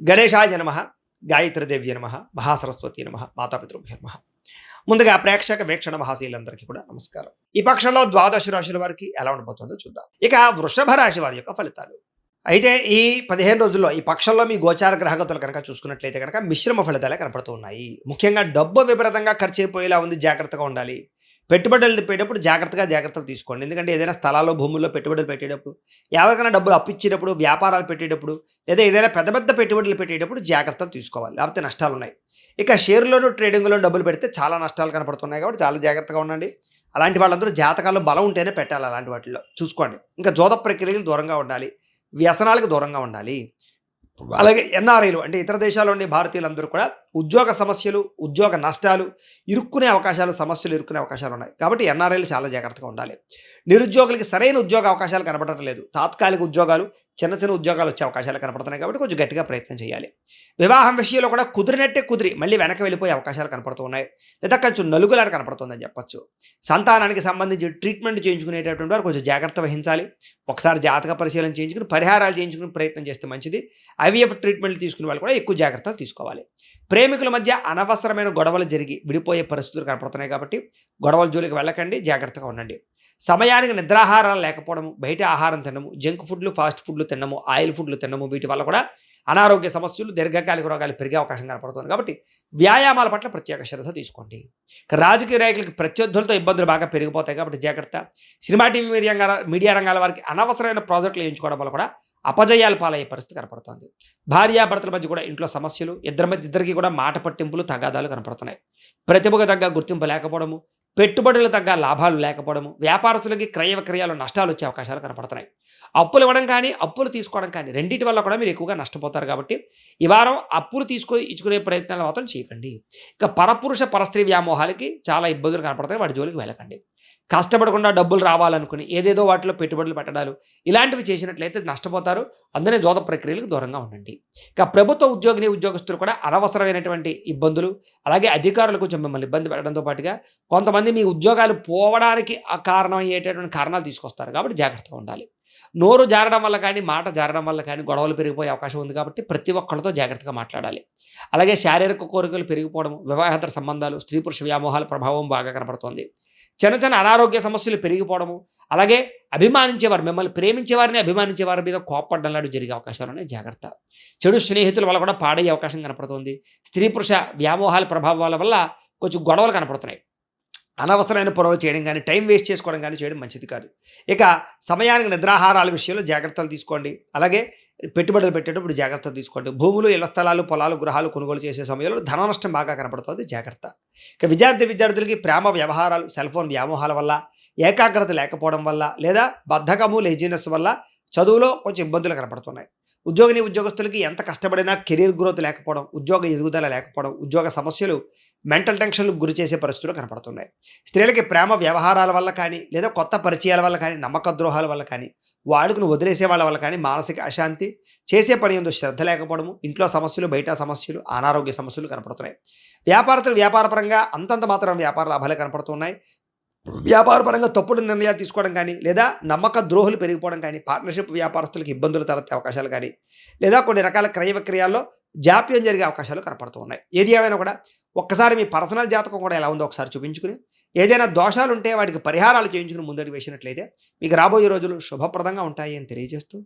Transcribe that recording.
గణేశాయ నమః, గాయత్రీదేవ్య నమః, మహాసరస్వతి నమః, మాతాపితృభ్యో నమః. ముందుగా ప్రేక్షక వీక్షణ మహాశీలందరికీ కూడా నమస్కారం. ఈ పక్షంలో ద్వాదశ రాశుల వారికి ఎలా ఉండబోతుందో చూద్దాం. ఇక వృషభ రాశి వారి యొక్క ఫలితాలు. అయితే ఈ 15 రోజుల్లో ఈ పక్షంలో మీ గోచార గ్రహగతులు కనుక చూసుకున్నట్లయితే కనుక మిశ్రమ ఫలితాలే కనపడుతూ ఉన్నాయి. ముఖ్యంగా డబ్బు విపరీతంగా ఖర్చు అయిపోయేలా ఉంది, జాగ్రత్తగా ఉండాలి. పెట్టుబడులు పెట్టేటప్పుడు జాగ్రత్తలు తీసుకోండి. ఎందుకంటే ఏదైనా స్థలాల్లో భూముల్లో పెట్టుబడులు పెట్టేటప్పుడు, ఎవరికైనా డబ్బులు అప్పిచ్చేటప్పుడు, వ్యాపారాలు పెట్టేటప్పుడు, లేదా ఏదైనా పెద్ద పెద్ద పెట్టుబడులు పెట్టేటప్పుడు జాగ్రత్తలు తీసుకోవాలి, లేకపోతే నష్టాలు ఉన్నాయి. ఇక షేర్లోను ట్రేడింగ్లో డబ్బులు పెడితే చాలా నష్టాలు కనపడుతున్నాయి కాబట్టి చాలా జాగ్రత్తగా ఉండండి. అలాంటి వాళ్ళందరూ జాతకాల్లో బలం ఉంటేనే పెట్టాలి, అలాంటి వాటిల్లో చూసుకోండి. ఇంకా జోద ప్రక్రియలకు దూరంగా ఉండాలి, వ్యసనాలకు దూరంగా ఉండాలి. అలాగే ఎన్ఆర్ఐలు అంటే ఇతర దేశాల్లో ఉండే భారతీయులందరూ కూడా ఉద్యోగ సమస్యలు, ఉద్యోగ నష్టాలు, సమస్యలు ఇరుక్కునే అవకాశాలు ఉన్నాయి. కాబట్టి ఎన్ఆర్ఐలు చాలా జాగ్రత్తగా ఉండాలి. నిరుద్యోగులకి సరైన ఉద్యోగ అవకాశాలు కనపడటం లేదు. తాత్కాలిక ఉద్యోగాలు, చిన్న చిన్న ఉద్యోగాలు వచ్చే అవకాశాలు కనపడుతున్నాయి కాబట్టి కొంచెం గట్టిగా ప్రయత్నం చేయాలి. వివాహం విషయంలో కూడా కుదిరి మళ్ళీ వెనక్కి వెళ్ళిపోయే అవకాశాలు కనపడుతూ ఉన్నాయి, లేదా కొంచెం నలుగులాట కనపడుతుందని చెప్పొచ్చు. సంతానానికి సంబంధించి ట్రీట్మెంట్ చేయించుకునేటటువంటి వారు కొంచెం జాగ్రత్త వహించాలి. ఒకసారి జాతక పరిశీలన చేయించుకుని పరిహారాలు చేయించుకుని ప్రయత్నం చేస్తే మంచిది. ఐవీఎఫ్ ట్రీట్మెంట్లు తీసుకునే వాళ్ళు కూడా ఎక్కువ జాగ్రత్తలు తీసుకోవాలి. ప్రేమికుల మధ్య అనవసరమైన గొడవలు జరిగి విడిపోయే పరిస్థితులు కనపడుతున్నాయి కాబట్టి గొడవల జోలికి వెళ్ళకండి, జాగ్రత్తగా ఉండండి. సమయానికి నిద్రాహారాలు లేకపోవడము, బయట ఆహారం తినము, జంక్ ఫుడ్లు, ఫాస్ట్ ఫుడ్లు తినము, ఆయిల్ ఫుడ్లు తినము, వీటి వల్ల కూడా అనారోగ్య సమస్యలు, దీర్ఘకాలిక రోగాలు పెరిగే అవకాశం కనపడుతుంది. కాబట్టి వ్యాయామాల పట్ల ప్రత్యేక శ్రద్ధ తీసుకోండి. రాజకీయ నాయకులకి ప్రత్యర్థులతో ఇబ్బందులు బాగా పెరిగిపోతాయి కాబట్టి జాగ్రత్త. సినిమా టీవీ మీడియా రంగాల వారికి అనవసరమైన ప్రాజెక్టులు వేయించుకోవడం వల్ల కూడా అపజయాలు పాలయ్యే పరిస్థితి కనపడుతోంది. భార్యాభర్తల మధ్య కూడా ఇంట్లో సమస్యలు, ఇద్దరికి కూడా మాట పట్టింపులు, తగాదాలు కనపడుతున్నాయి. ప్రతిభకు తగ్గ గుర్తింపు లేకపోవడము, పెట్టుబడులు తగ్గ లాభాలు లేకపోవడము, వ్యాపారస్తులకి క్రయ విక్రయాలు నష్టాలు వచ్చే అవకాశాలు కనపడుతున్నాయి. అప్పులు ఇవ్వడం కానీ అప్పులు తీసుకోవడం కానీ రెండింటి వల్ల కూడా మీరు ఎక్కువగా నష్టపోతారు. కాబట్టి ఈ వారం అప్పులు ఇచ్చుకునే ప్రయత్నాలు మాత్రం చేయకండి. ఇక పరపురుష పరస్త్రీ వ్యామోహాలకి చాలా ఇబ్బందులు కనపడతాయి, వాటి జోలికి వెళ్ళకండి. కష్టపడకుండా డబ్బులు రావాలనుకుని ఏదేదో వాటిలో పెట్టుబడులు పెట్టడాలు ఇలాంటివి చేసినట్లయితే నష్టపోతారు. అందునే జోద ప్రక్రియలకు దూరంగా ఉండండి. ఇక ప్రభుత్వ ఉద్యోగస్తులు కూడా అనవసరమైనటువంటి ఇబ్బందులు, అలాగే అధికారులు కొంచెం మిమ్మల్ని ఇబ్బంది పెట్టడంతో పాటుగా కొంతమంది మీ ఉద్యోగాలు పోవడానికి కారణం అయ్యేటటువంటి కారణాలు తీసుకొస్తారు. కాబట్టి జాగ్రత్తగా ఉండాలి. నోరు జారడం వల్ల కానీ, మాట జారడం వల్ల కానీ గొడవలు పెరిగిపోయే అవకాశం ఉంది. కాబట్టి ప్రతి ఒక్కరితో జాగ్రత్తగా మాట్లాడాలి. అలాగే శారీరక కోరికలు పెరిగిపోవడం, వివాహేతర సంబంధాలు, స్త్రీ పురుష వ్యామోహాల ప్రభావం బాగా కనపడుతోంది. చిన్న అనారోగ్య సమస్యలు పెరిగిపోవడము, అలాగే మిమ్మల్ని ప్రేమించేవారిని అభిమానించే వారి మీద కోప్పడడం లాంటివి జరిగే అవకాశాలు ఉన్నాయి, జాగ్రత్త. చెడు స్నేహితుల వల్ల కూడా పాడయ్యే అవకాశం కనపడుతుంది. స్త్రీ పురుష వ్యామోహాల ప్రభావాల వల్ల కొంచెం గొడవలు కనపడుతున్నాయి. అనవసరమైన పనులు చేయడం కానీ, టైం వేస్ట్ చేసుకోవడం కానీ చేయడం మంచిది కాదు. ఇక సమయానికి నిద్రాహారాల విషయంలో జాగ్రత్తలు తీసుకోండి. అలాగే పెట్టుబడులు పెట్టేటప్పుడు జాగ్రత్తలు తీసుకోండి. భూములు, ఇళ్ల స్థలాలు, పొలాలు, గృహాలు కొనుగోలు చేసే సమయంలో ధన నష్టం బాగా కనపడుతుంది, జాగ్రత్త. ఇక విద్యార్థులకి ప్రేమ వ్యవహారాలు, సెల్ ఫోన్ వ్యామోహాల వల్ల, ఏకాగ్రత లేకపోవడం వల్ల, లేదా బద్ధకము, లేజినెస్ వల్ల చదువులో కొంచెం ఇబ్బందులు కనపడుతున్నాయి. ఉద్యోగస్తులకి ఎంత కష్టపడినా కెరీర్ గ్రోత్ లేకపోవడం, ఉద్యోగ ఎదుగుదల లేకపోవడం, ఉద్యోగ సమస్యలు, మెంటల్ టెన్షన్లకు గురి చేసే పరిస్థితులు కనపడుతున్నాయి. స్త్రీలకి ప్రేమ వ్యవహారాల వల్ల కానీ, లేదా కొత్త పరిచయాల వల్ల కానీ, నమ్మక ద్రోహాల వల్ల కానీ, వాడుకుని వదిలేసే వాళ్ళ వల్ల కానీ మానసిక అశాంతి, చేసే పని ఎందు శ్రద్ధ లేకపోవడము, ఇంట్లో సమస్యలు, బయట సమస్యలు, అనారోగ్య సమస్యలు కనపడుతున్నాయి. వ్యాపారపరంగా అంతంత మాత్రం వ్యాపార లాభాలే కనపడుతున్నాయి. వ్యాపారపరంగా తప్పుడు నిర్ణయాలు తీసుకోవడం కానీ, లేదా నమ్మక ద్రోహులు పెరిగిపోవడం కానీ, పార్ట్నర్షిప్ వ్యాపారస్తులకు ఇబ్బందులు తలెత్తే అవకాశాలు కానీ, లేదా కొన్ని రకాల క్రయ విక్రయాల్లో జాప్యం జరిగే అవకాశాలు కనపడుతూ ఉన్నాయి. ఏది ఏమైనా కూడా ఒక్కసారి మీ పర్సనల్ జాతకం కూడా ఎలా ఉందో ఒకసారి చూపించుకుని, ఏదైనా దోషాలు ఉంటే వాటికి పరిహారాలు చేయించుకుని ముందడుగు వేసినట్లయితే మీకు రాబోయే రోజులు శుభప్రదంగా ఉంటాయి అని తెలియజేస్తూ